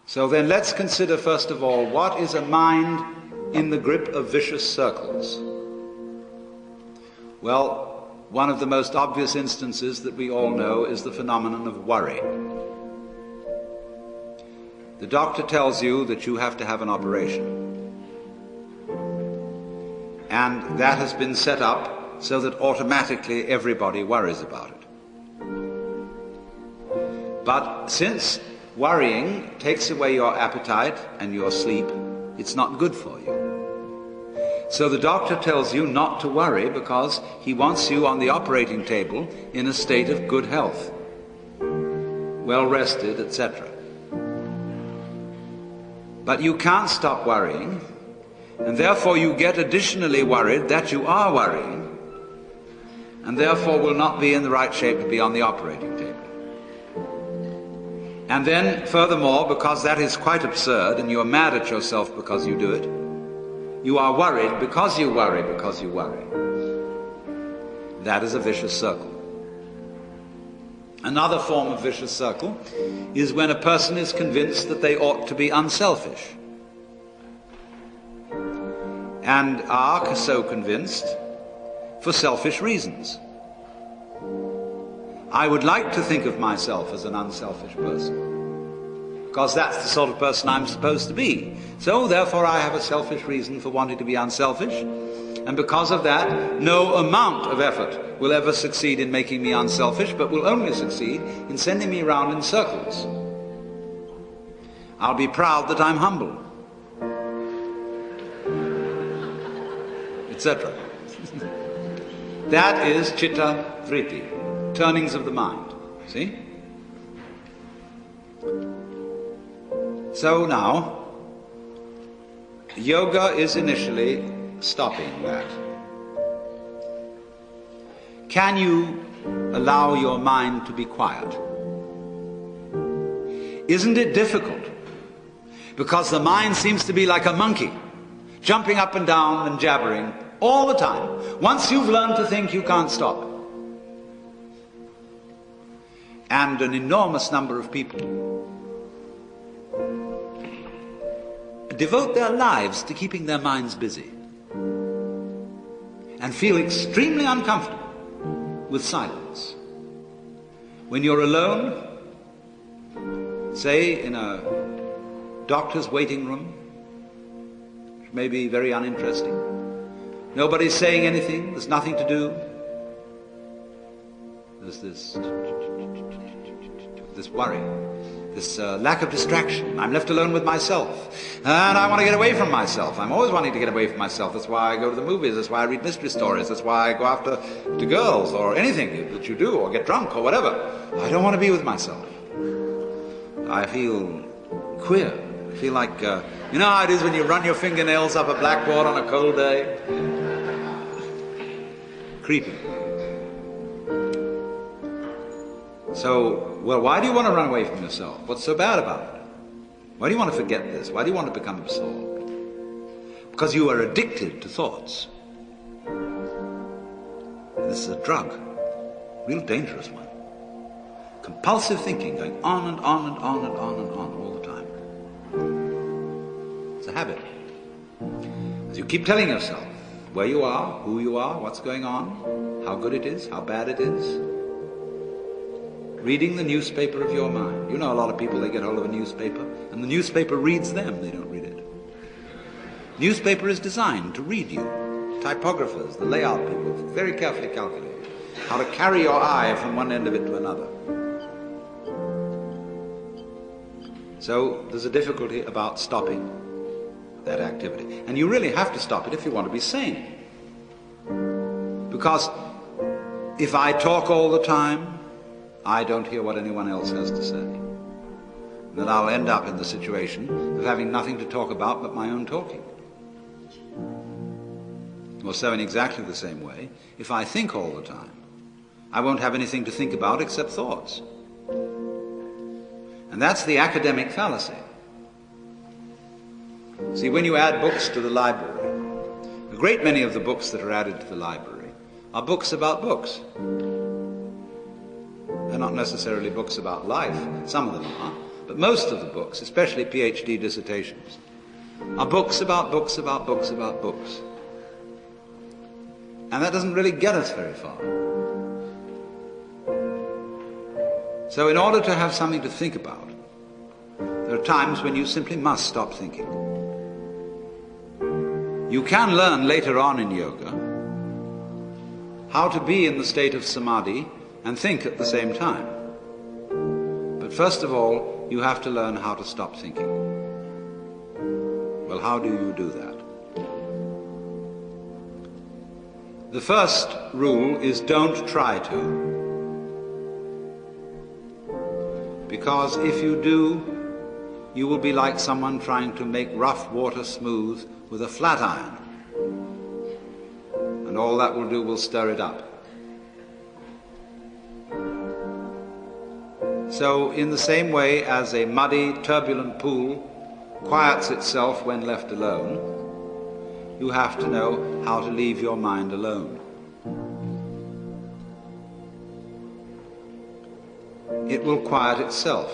So then let's consider first of all, what is a mind in the grip of vicious circles? Well, one of the most obvious instances that we all know is the phenomenon of worry. The doctor tells you that you have to have an operation. And that has been set up so that automatically everybody worries about it. But since worrying takes away your appetite and your sleep, it's not good for you. So the doctor tells you not to worry because he wants you on the operating table in a state of good health, well rested, etc. But you can't stop worrying, and therefore you get additionally worried that you are worrying, and therefore will not be in the right shape to be on the operating table. And then, furthermore, because that is quite absurd, and you are mad at yourself because you do it, you are worried because you worry because you worry. That is a vicious circle. Another form of vicious circle is when a person is convinced that they ought to be unselfish, and are so convinced for selfish reasons. I would like to think of myself as an unselfish person, because that's the sort of person I'm supposed to be. So therefore I have a selfish reason for wanting to be unselfish, and because of that, no amount of effort will ever succeed in making me unselfish, but will only succeed in sending me round in circles. I'll be proud that I'm humble, etc. That is chitta vritti, turnings of the mind. See? So now, yoga is initially stopping that. Can you allow your mind to be quiet? Isn't it difficult? Because the mind seems to be like a monkey, jumping up and down and jabbering all the time. Once you've learned to think, you can't stop. And an enormous number of people devote their lives to keeping their minds busy and feel extremely uncomfortable with silence. When you're alone, say in a doctor's waiting room, which may be very uninteresting, nobody's saying anything, there's nothing to do, there's this worry, this lack of distraction. I'm left alone with myself, and I want to get away from myself. I'm always wanting to get away from myself. That's why I go to the movies, that's why I read mystery stories, that's why I go after to girls or anything that you do, or get drunk or whatever. I don't want to be with myself. I feel queer. I feel like, you know how it is when you run your fingernails up a blackboard on a cold day? Creepy. So, well, why do you want to run away from yourself? What's so bad about it? Why do you want to forget this? Why do you want to become absorbed? Because you are addicted to thoughts. This is a drug, a real dangerous one. Compulsive thinking, going on and on and on and on and on all the time. It's a habit. As you keep telling yourself where you are, who you are, what's going on, how good it is, how bad it is. Reading the newspaper of your mind. You know a lot of people, they get hold of a newspaper, and the newspaper reads them, they don't read it. Newspaper is designed to read you. Typographers, the layout people, very carefully calculate how to carry your eye from one end of it to another. So there's a difficulty about stopping that activity. And you really have to stop it if you want to be sane. Because if I talk all the time, I don't hear what anyone else has to say. And then I'll end up in the situation of having nothing to talk about but my own talking. Or so in exactly the same way, if I think all the time, I won't have anything to think about except thoughts. And that's the academic fallacy. See, when you add books to the library, a great many of the books that are added to the library are books about books. They're not necessarily books about life. Some of them are. But most of the books, especially PhD dissertations, are books about books about books about books. And that doesn't really get us very far. So in order to have something to think about, there are times when you simply must stop thinking. You can learn later on in yoga how to be in the state of samadhi and think at the same time. But first of all, you have to learn how to stop thinking. Well, how do you do that? The first rule is don't try to. Because if you do, you will be like someone trying to make rough water smooth with a flat iron. And all that will do will stir it up. So in the same way as a muddy, turbulent pool quiets itself when left alone, you have to know how to leave your mind alone. It will quiet itself.